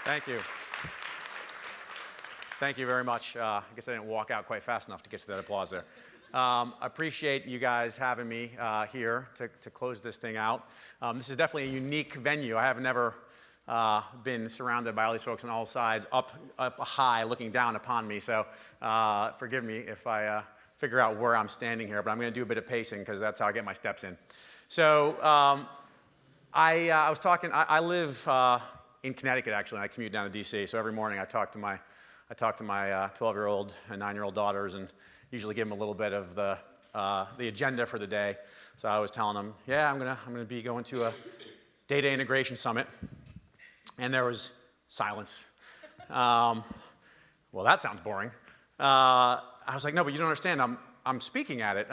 Thank you. Thank you very much. I guess I didn't walk out quite fast enough to get to that applause there. I appreciate you guys having me here to close this thing out. This is definitely a unique venue. I have never been surrounded by all these folks on all sides, up high, looking down upon me. So forgive me if I figure out where I'm standing here, but I'm going to do a bit of pacing because that's how I get my steps in. So I was talking. I live in Connecticut actually, and I commute down to DC. So every morning I talk to my 12-year-old and 9-year-old daughters, and usually give them a little bit of the agenda for the day. So I was telling them, yeah, I'm gonna be going to a data integration summit, and there was silence. Well, that sounds boring. I was like, no, but you don't understand. I'm speaking at it.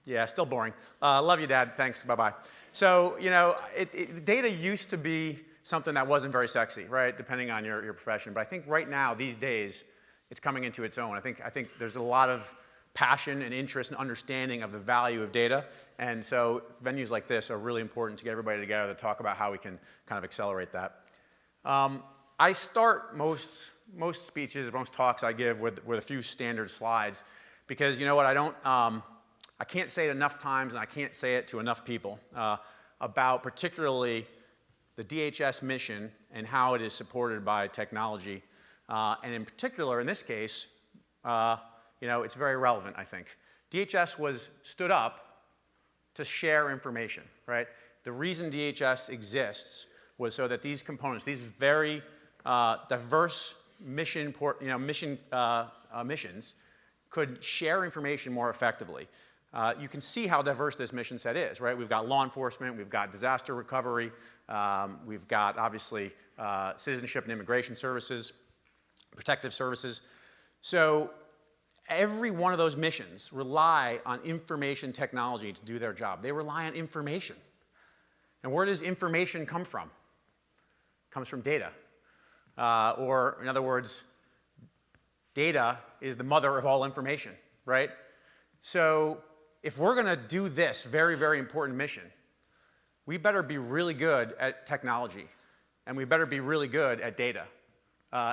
Yeah, still boring. Love you, Dad. Thanks. Bye-bye. So data used to be something that wasn't very sexy, right? Depending on your profession. But I think right now, these days, it's coming into its own. I think there's a lot of passion and interest and understanding of the value of data. And so venues like this are really important to get everybody together to talk about how we can kind of accelerate that. I start most speeches, most talks I give with a few standard slides, because you know what, I can't say it enough times, and I can't say it to enough people about particularly the DHS mission and how it is supported by technology. And in particular, in this case, it's very relevant, I think. DHS was stood up to share information, right? The reason DHS exists was so that these components, these very diverse missions, could share information more effectively. You can see how diverse this mission set is, right? We've got law enforcement, we've got disaster recovery, we've got, obviously, citizenship and immigration services, protective services. So every one of those missions rely on information technology to do their job. They rely on information. And where does information come from? It comes from data. Or, in other words, data is the mother of all information, right? So if we're going to do this very, very important mission, we better be really good at technology, and we better be really good at data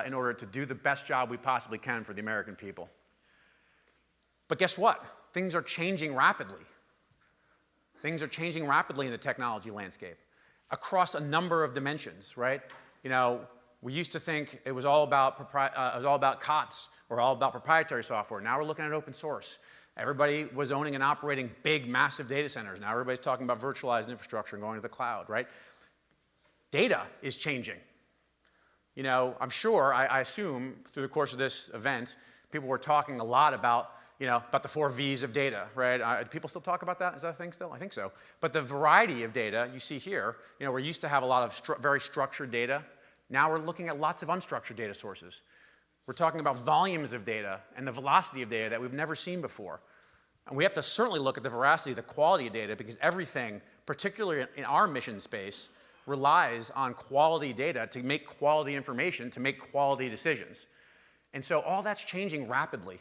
in order to do the best job we possibly can for the American people. But guess what? Things are changing rapidly. Things are changing rapidly in the technology landscape across a number of dimensions, right? We used to think it was all about COTS or all about proprietary software. Now we're looking at open source. Everybody was owning and operating big, massive data centers. Now everybody's talking about virtualized infrastructure and going to the cloud, right? Data is changing. I'm sure, I assume, through the course of this event, people were talking a lot about the 4 V's of data, right? Do people still talk about that? Is that a thing still? I think so. But the variety of data you see here, we used to have a lot of very structured data. Now we're looking at lots of unstructured data sources. We're talking about volumes of data and the velocity of data that we've never seen before. And we have to certainly look at the veracity, the quality of data, because everything, particularly in our mission space, relies on quality data to make quality information, to make quality decisions. And so all that's changing rapidly.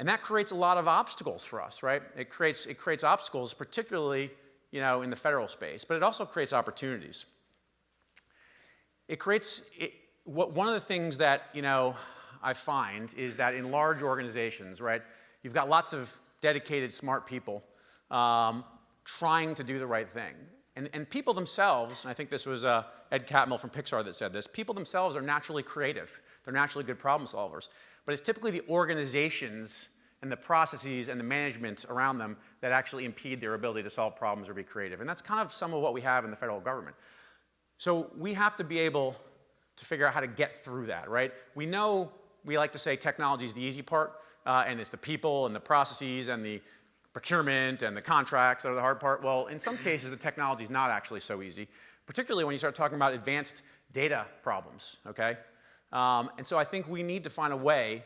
And that creates a lot of obstacles for us, right? It creates obstacles, particularly in the federal space, but it also creates opportunities. One of the things that I find is that in large organizations, right, you've got lots of dedicated, smart people trying to do the right thing. And people themselves, and I think this was Ed Catmull from Pixar that said this, people themselves are naturally creative. They're naturally good problem solvers. But it's typically the organizations and the processes and the management around them that actually impede their ability to solve problems or be creative. And that's kind of some of what we have in the federal government. So we have to be able to figure out how to get through that, right? We like to say technology is the easy part, and it's the people and the processes and the procurement and the contracts that are the hard part. Well, in some cases, the technology is not actually so easy, particularly when you start talking about advanced data problems, okay? And so I think we need to find a way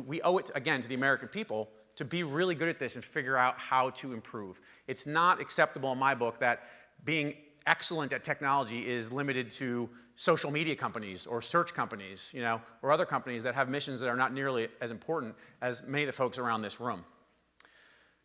we owe it, again, to the American people to be really good at this and figure out how to improve. It's not acceptable in my book that being excellent at technology is limited to social media companies or search companies, or other companies that have missions that are not nearly as important as many of the folks around this room.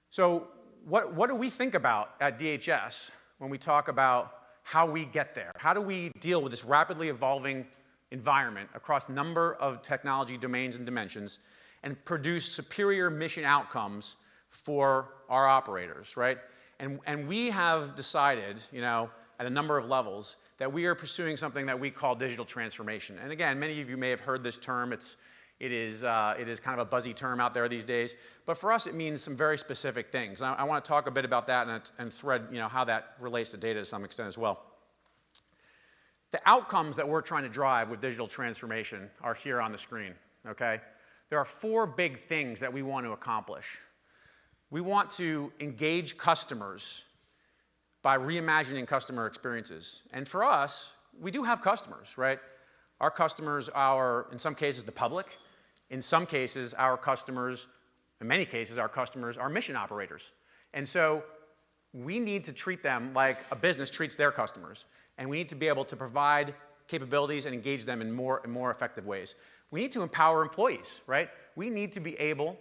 So what do we think about at DHS when we talk about how we get there? How do we deal with this rapidly evolving environment across a number of technology domains and dimensions and produce superior mission outcomes for our operators, right? And we have decided, at a number of levels, that we are pursuing something that we call digital transformation. And again, many of you may have heard this term. It is kind of a buzzy term out there these days. But for us, it means some very specific things. I want to talk a bit about that and thread how that relates to data to some extent as well. The outcomes that we're trying to drive with digital transformation are here on the screen, okay? There are 4 big things that we want to accomplish. We want to engage customers by reimagining customer experiences. And for us, we do have customers, right? Our customers are, in some cases, the public. In some cases, our customers, in many cases, our customers are mission operators. And so we need to treat them like a business treats their customers. And we need to be able to provide capabilities and engage them in more effective ways. We need to empower employees, right? We need to be able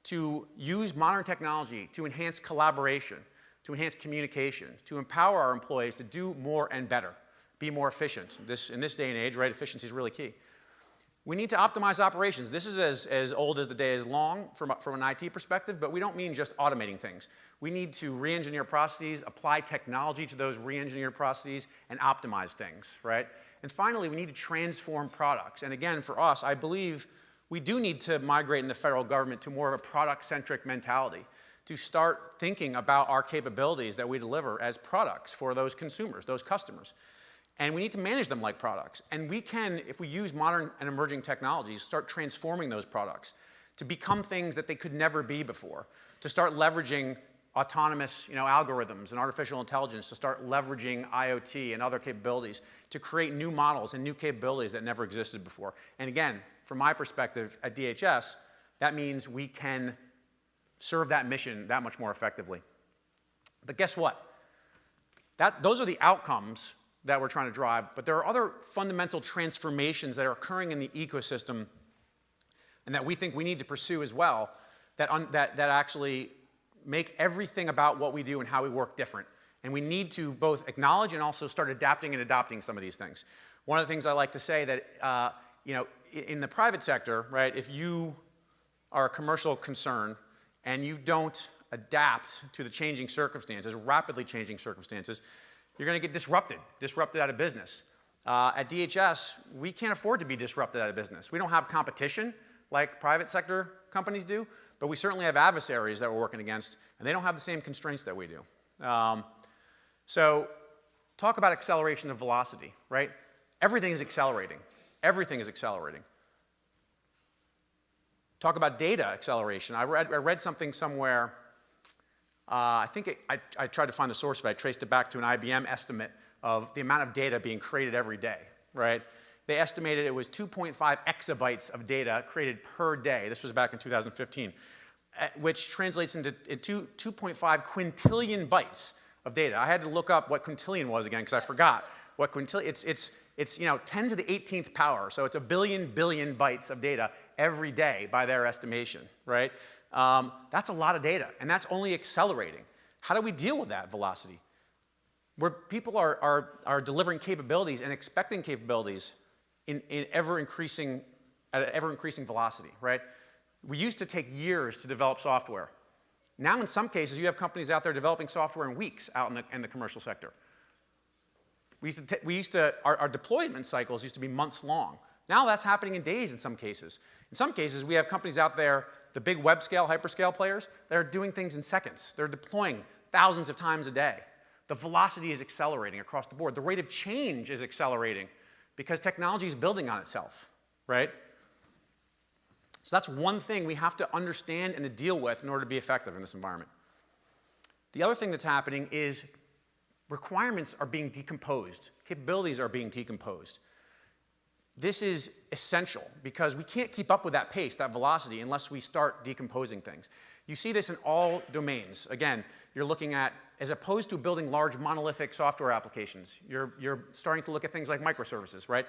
to use modern technology to enhance collaboration, to enhance communication, to empower our employees to do more and better, be more efficient. In this day and age, right, efficiency is really key. We need to optimize operations. This is as old as the day is long from an IT perspective, but we don't mean just automating things. We need to re-engineer processes, apply technology to those re-engineered processes, and optimize things, right? And finally, we need to transform products. And again, for us, I believe we do need to migrate in the federal government to more of a product-centric mentality, to start thinking about our capabilities that we deliver as products for those consumers, those customers. And we need to manage them like products. And we can, if we use modern and emerging technologies, start transforming those products to become things that they could never be before, to start leveraging autonomous algorithms and artificial intelligence, to start leveraging IoT and other capabilities to create new models and new capabilities that never existed before. And again, from my perspective at DHS, that means we can serve that mission that much more effectively. But guess what? Those are the outcomes that we're trying to drive, but there are other fundamental transformations that are occurring in the ecosystem and that we think we need to pursue as well that actually make everything about what we do and how we work different. And we need to both acknowledge and also start adapting and adopting some of these things. One of the things I like to say that, in the private sector, right, if you are a commercial concern and you don't adapt to the changing circumstances, rapidly changing circumstances, you're going to get disrupted out of business. At DHS, we can't afford to be disrupted out of business. We don't have competition like private sector companies do, but we certainly have adversaries that we're working against, and they don't have the same constraints that we do. So talk about acceleration of velocity, right? Everything is accelerating. Everything is accelerating. Talk about data acceleration. I read something somewhere. I tried to find the source of it. I traced it back to an IBM estimate of the amount of data being created every day, right? They estimated it was 2.5 exabytes of data created per day. This was back in 2015, which translates into 2.5 quintillion bytes of data. I had to look up what quintillion was again because I forgot what quintillion. It's 10 to the 18th power, so it's a billion bytes of data every day by their estimation, right? That's a lot of data, and that's only accelerating. How do we deal with that velocity? Where people are delivering capabilities and expecting capabilities at an ever-increasing velocity, right? We used to take years to develop software. Now, in some cases, you have companies out there developing software in weeks out in the commercial sector. Our deployment cycles used to be months long. Now that's happening in days in some cases. In some cases, we have companies out there, the big web scale, hyperscale players, that are doing things in seconds. They're deploying thousands of times a day. The velocity is accelerating across the board. The rate of change is accelerating because technology is building on itself, right? So that's one thing we have to understand and to deal with in order to be effective in this environment. The other thing that's happening is requirements are being decomposed. Capabilities are being decomposed. This is essential because we can't keep up with that pace, that velocity, unless we start decomposing things. You see this in all domains. Again, you're looking at, as opposed to building large monolithic software applications, you're starting to look at things like microservices, right?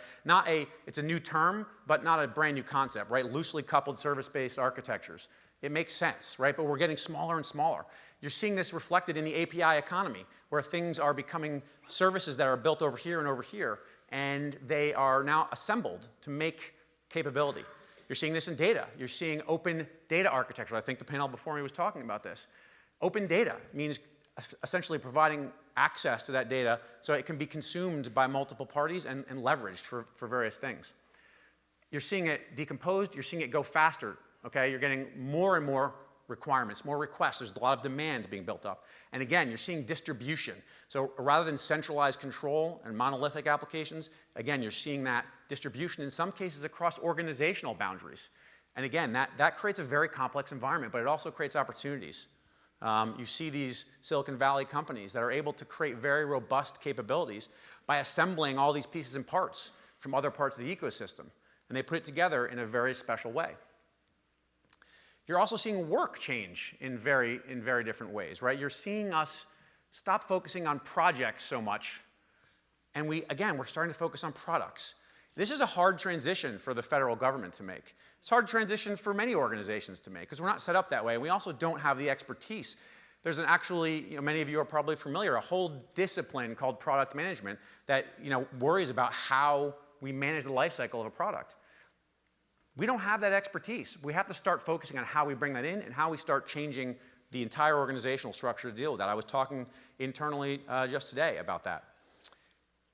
It's a new term, but not a brand new concept, right? Loosely coupled service-based architectures. It makes sense, right? But we're getting smaller and smaller. You're seeing this reflected in the API economy, where things are becoming services that are built over here and over here. and they are now assembled to make capability. You're seeing this in data. You're seeing open data architecture. I think the panel before me was talking about this. Open data means essentially providing access to that data so it can be consumed by multiple parties and leveraged for various things. You're seeing it decomposed. You're seeing it go faster. Okay? You're getting more and more requirements, more requests. There's a lot of demand being built up. And again, you're seeing distribution. So rather than centralized control and monolithic applications, again, you're seeing that distribution in some cases across organizational boundaries. And again, that creates a very complex environment, but it also creates opportunities. You see these Silicon Valley companies that are able to create very robust capabilities by assembling all these pieces and parts from other parts of the ecosystem. And they put it together in a very special way. You're also seeing work change in very different ways, right? You're seeing us stop focusing on projects so much, and we're starting to focus on products. This is a hard transition for the federal government to make. It's a hard transition for many organizations to make, because we're not set up that way. We also don't have the expertise. There's many of you are probably familiar, a whole discipline called product management that, worries about how we manage the life cycle of a product. We don't have that expertise. We have to start focusing on how we bring that in and how we start changing the entire organizational structure to deal with that. I was talking internally just today about that.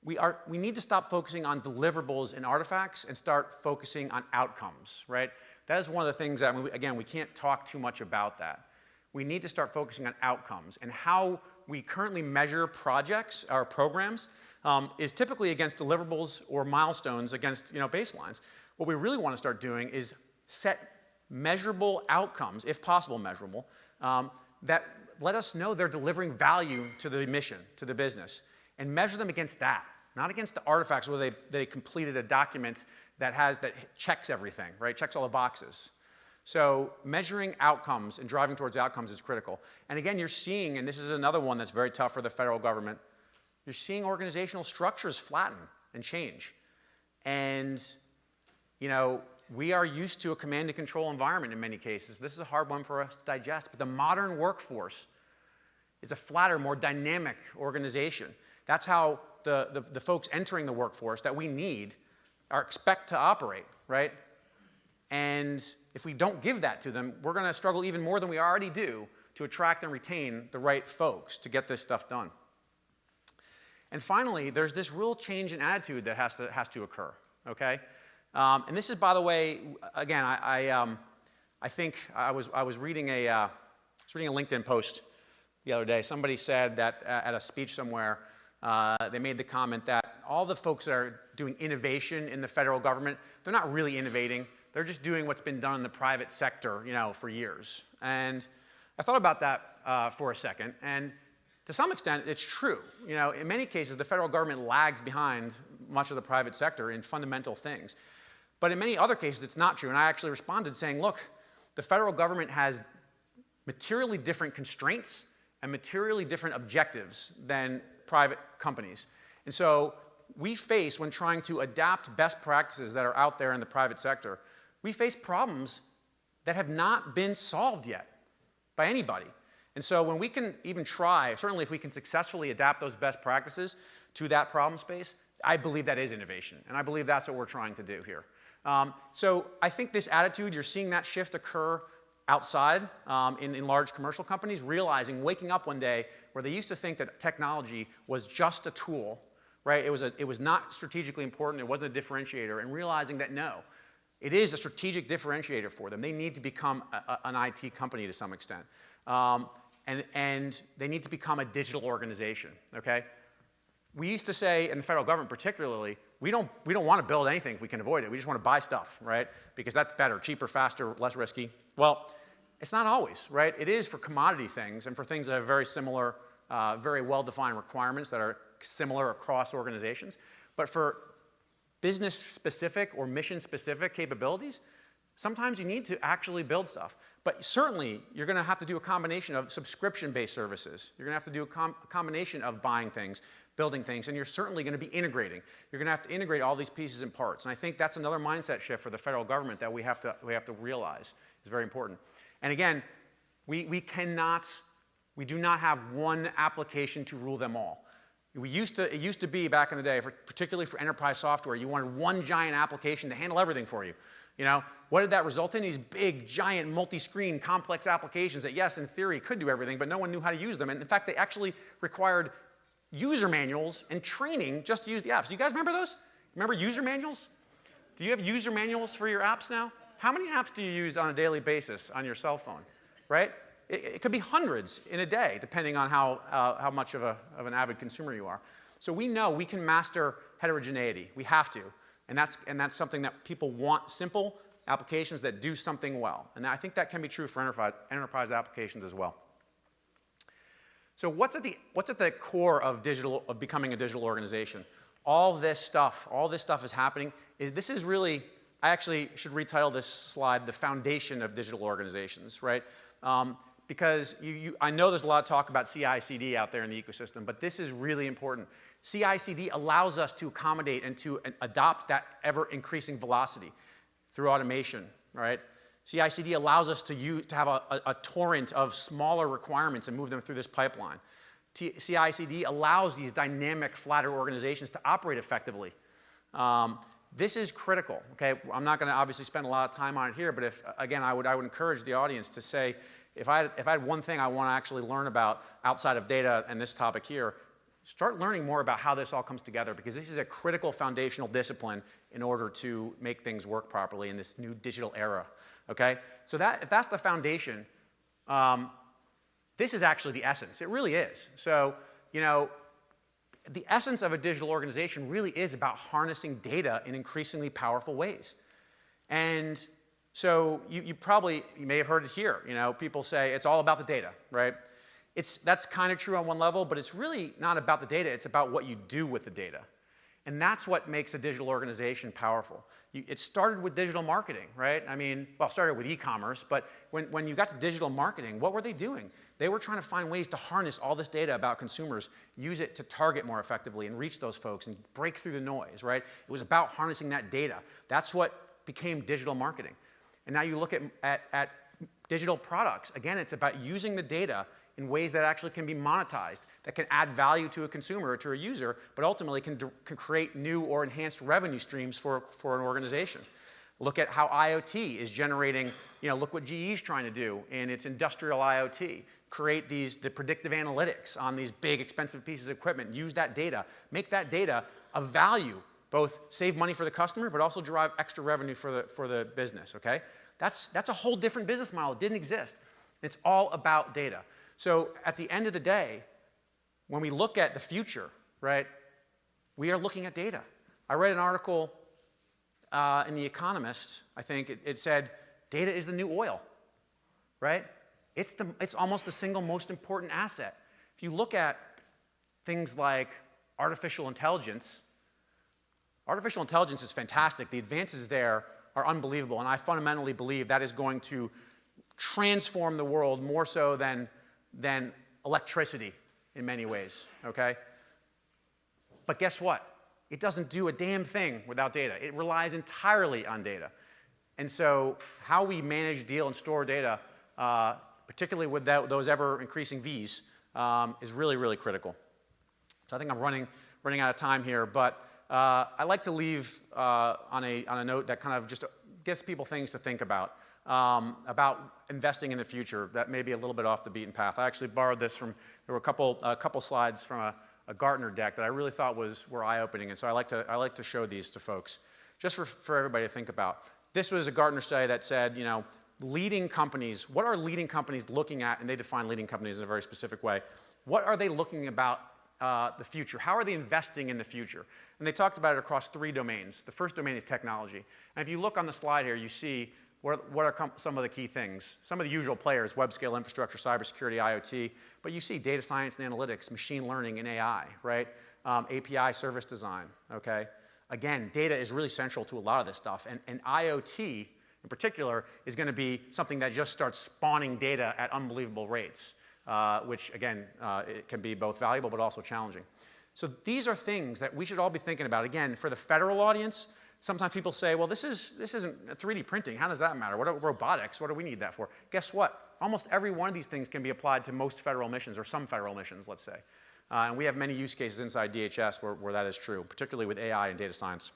We need to stop focusing on deliverables and artifacts and start focusing on outcomes, right? That is one of the things that, we can't talk too much about that. We need to start focusing on outcomes, and how we currently measure projects or programs is typically against deliverables or milestones against baselines. What we really want to start doing is set measurable outcomes, if possible measurable, that let us know they're delivering value to the mission, to the business, and measure them against that, not against the artifacts where they completed a document that checks everything, right? Checks all the boxes. So measuring outcomes and driving towards outcomes is critical. And again, you're seeing, and this is another one that's very tough for the federal government, you're seeing organizational structures flatten and change. And we are used to a command and control environment in many cases. This is a hard one for us to digest, but the modern workforce is a flatter, more dynamic organization. That's how the folks entering the workforce that we need expect to operate, right? And if we don't give that to them, we're going to struggle even more than we already do to attract and retain the right folks to get this stuff done. And finally, there's this real change in attitude that has to occur, okay? And this is, by the way, again, I think I was reading a LinkedIn post the other day. Somebody said that at a speech somewhere, they made the comment that all the folks that are doing innovation in the federal government, they're not really innovating. They're just doing what's been done in the private sector, for years. And I thought about that for a second, and to some extent, it's true. In many cases, the federal government lags behind much of the private sector in fundamental things. But in many other cases, it's not true. And I actually responded saying, look, the federal government has materially different constraints and materially different objectives than private companies. And so we face, when trying to adapt best practices that are out there in the private sector, we face problems that have not been solved yet by anybody. And so when we can even try, certainly if we can successfully adapt those best practices to that problem space, I believe that is innovation. And I believe that's what we're trying to do here. So I think this attitude, you're seeing that shift occur outside in large commercial companies, waking up one day where they used to think that technology was just a tool, right? It was not strategically important, it wasn't a differentiator, and realizing that no, it is a strategic differentiator for them. They need to become an IT company to some extent. And they need to become a digital organization, okay? We used to say, in the federal government particularly, we don't want to build anything if we can avoid it. We just want to buy stuff, right? Because that's better, cheaper, faster, less risky. Well, it's not always, right? It is for commodity things and for things that have very similar, very well-defined requirements that are similar across organizations. But for business-specific or mission-specific capabilities, sometimes you need to actually build stuff. But certainly, you're going to have to do a combination of subscription-based services. You're going to have to do a combination of buying things, building things, and you're certainly going to be integrating. You're going to have to integrate all these pieces and parts. And I think that's another mindset shift for the federal government that we have to realize is very important. And again, we do not have one application to rule them all. It used to be back in the day, particularly for enterprise software, you wanted one giant application to handle everything for you. You know, what did that result in? These big, giant, multi-screen, complex applications that, yes, in theory, could do everything, but no one knew how to use them. And in fact, they actually required user manuals and training just to use the apps. Do you guys remember those? Remember user manuals? Do you have user manuals for your apps now? How many apps do you use on a daily basis on your cell phone, right? It could be hundreds in a day, depending on how much of an avid consumer you are. So we know we can master heterogeneity. We have to. And that's something that people want, simple applications that do something well. And I think that can be true for enterprise applications as well. So what's at the core of becoming a digital organization? All this stuff is happening. This is really, I actually should retitle this slide, the foundation of digital organizations, right? Because I know there's a lot of talk about CI/CD out there in the ecosystem, but this is really important. CI/CD allows us to accommodate and to adopt that ever-increasing velocity through automation, right? CI/CD allows us to have a torrent of smaller requirements and move them through this pipeline. CI/CD allows these dynamic, flatter organizations to operate effectively. This is critical, okay? I'm not going to obviously spend a lot of time on it here, but again, I would encourage the audience to say, if I had one thing I want to actually learn about outside of data and this topic here, start learning more about how this all comes together, because this is a critical foundational discipline in order to make things work properly in this new digital era, okay? So if that's the foundation, this is actually the essence. It really is. So, you know, the essence of a digital organization really is about harnessing data in increasingly powerful ways. And so you may have heard it here. You know, people say it's all about the data, right? That's kind of true on one level, but it's really not about the data. It's about what you do with the data. And that's what makes a digital organization powerful. It started with digital marketing, right? I mean, well, it started with e-commerce, but when you got to digital marketing, what were they doing? They were trying to find ways to harness all this data about consumers, use it to target more effectively and reach those folks and break through the noise, right? It was about harnessing that data. That's what became digital marketing. And now you look at digital products. Again, it's about using the data in ways that actually can be monetized, that can add value to a consumer or to a user, but ultimately can create new or enhanced revenue streams for an organization. Look at how IoT is generating, you know, look what GE is trying to do in its industrial IoT. Create the predictive analytics on these big, expensive pieces of equipment. Use that data. Make that data of value. Both save money for the customer, but also derive extra revenue for the business, okay? That's a whole different business model. It didn't exist. It's all about data. So at the end of the day, when we look at the future, right, we are looking at data. I read an article in The Economist, I think, it said, data is the new oil, right? It's almost the single most important asset. If you look at things like artificial intelligence is fantastic. The advances there are unbelievable, and I fundamentally believe that is going to transform the world more so than electricity in many ways, okay? But guess what? It doesn't do a damn thing without data. It relies entirely on data. And so how we manage, deal, and store data, particularly with those ever-increasing Vs, is really, really critical. So I think I'm running out of time here, but I like to leave on a note that kind of just gives people things to think about investing in the future that may be a little bit off the beaten path. I actually borrowed this there were a couple slides from a Gartner deck that I really thought were eye-opening, and so I like to show these to folks, just for everybody to think about. This was a Gartner study that said, you know, leading companies, what are leading companies looking at, and they define leading companies in a very specific way. What are they looking about the future? How are they investing in the future? And they talked about it across 3 domains. The first domain is technology. And if you look on the slide here, you see what are some of the key things. Some of the usual players, web-scale infrastructure, cybersecurity, IoT, but you see data science and analytics, machine learning and AI, right? API service design, okay? Again, data is really central to a lot of this stuff, and IoT in particular is going to be something that just starts spawning data at unbelievable rates, which again, it can be both valuable but also challenging. So these are things that we should all be thinking about. Again, for the federal audience, sometimes people say, well, this isn't 3D printing. How does that matter? What are robotics? What do we need that for? Guess what? Almost every one of these things can be applied to most federal missions, or some federal missions, let's say. And we have many use cases inside DHS where that is true, particularly with AI and data science.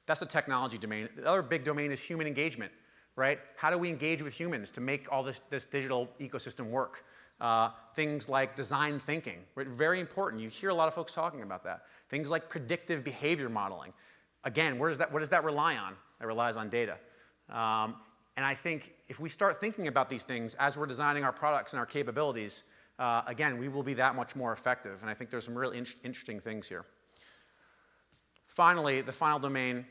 That's the technology domain. The other big domain is human engagement, right? How do we engage with humans to make all this digital ecosystem work? Things like design thinking, right? Very important. You hear a lot of folks talking about that. Things like predictive behavior modeling. Again, what does that rely on? It relies on data. And I think if we start thinking about these things as we're designing our products and our capabilities, again, we will be that much more effective. And I think there's some really interesting things here. Finally, the final domain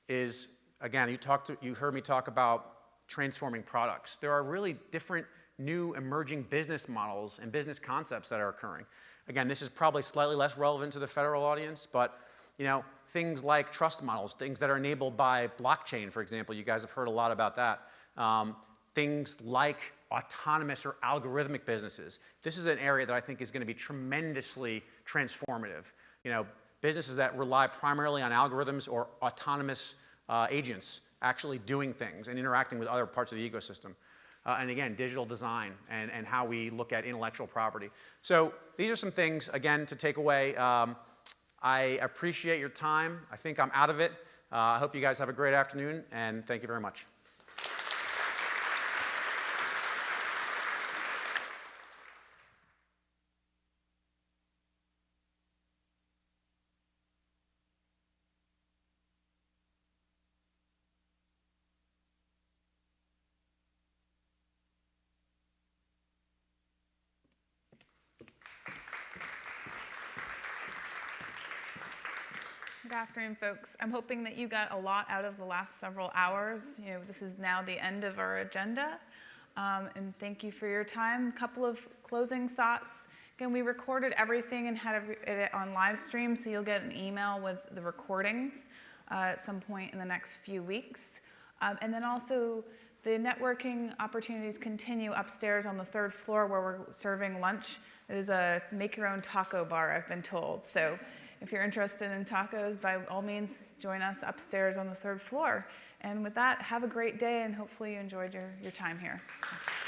is, again, you heard me talk about transforming products. There are really different new emerging business models and business concepts that are occurring. Again, this is probably slightly less relevant to the federal audience, but things like trust models, things that are enabled by blockchain, for example. You guys have heard a lot about that. Things like autonomous or algorithmic businesses. This is an area that I think is going to be tremendously transformative. Businesses that rely primarily on algorithms or autonomous agents actually doing things and interacting with other parts of the ecosystem. And again, digital design and how we look at intellectual property. So these are some things, again, to take away. I appreciate your time. I think I'm out of it. I hope you guys have a great afternoon, and thank you very much. Good afternoon, folks. I'm hoping that you got a lot out of the last several hours. This is now the end of our agenda. And thank you for your time. A couple of closing thoughts. Again, we recorded everything and had it on live stream, so you'll get an email with the recordings at some point in the next few weeks. And then also, the networking opportunities continue upstairs on the 3rd floor where we're serving lunch. It is a make-your-own taco bar, I've been told. So if you're interested in tacos, by all means, join us upstairs on the 3rd floor. And with that, have a great day, and hopefully you enjoyed your time here. Thanks.